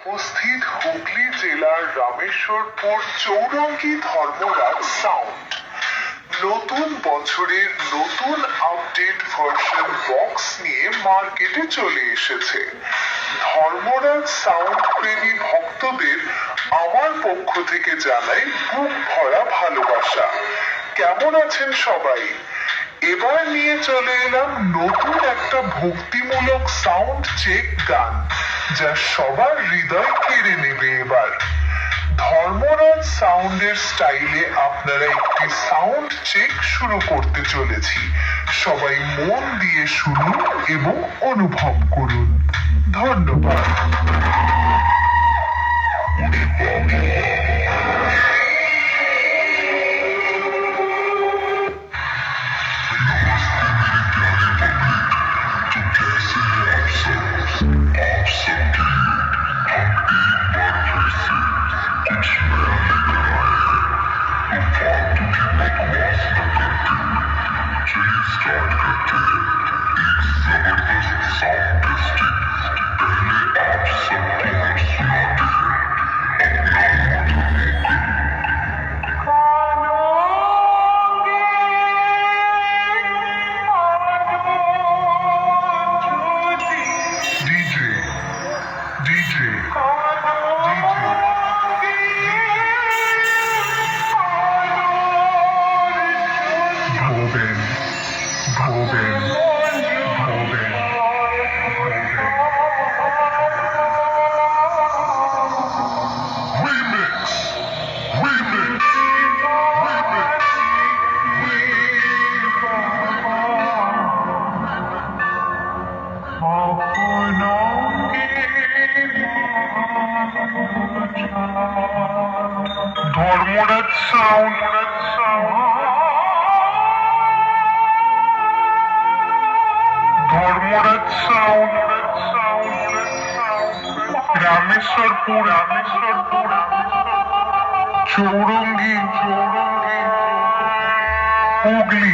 উপস্থিত হুগলি জেলার রামেশ্বরপুর চৌরঙ্গী ধর্মরাজ সাউন্ড নতুন বছরের নতুন আপডেট ভার্সন বক্স নিয়ে মার্কেটে চলে এসেছে। ধর্মরাজ সাউন্ড প্রেমী ভক্তদের আমার পক্ষ থেকে জানাই বুক ভরা ভালোবাসা। কেমন আছেন সবাই? এবার নিয়ে চলে এলাম নতুন একটা ভক্তিমূলক সাউন্ড চেক গান, যা সবার হৃদয় কেড়ে নেবে। এবার ধর্মরাজ সাউন্ডের স্টাইলে আপনারা একটি সাউন্ড চেক শুরু করতে চলেছি। সবাই মন দিয়ে শুনুন এবং অনুভব করুন। ধন্যবাদ। ধর্মরাজ সাউন্ড রামেশ্বরপুর চৌরঙ্গী হুগলি।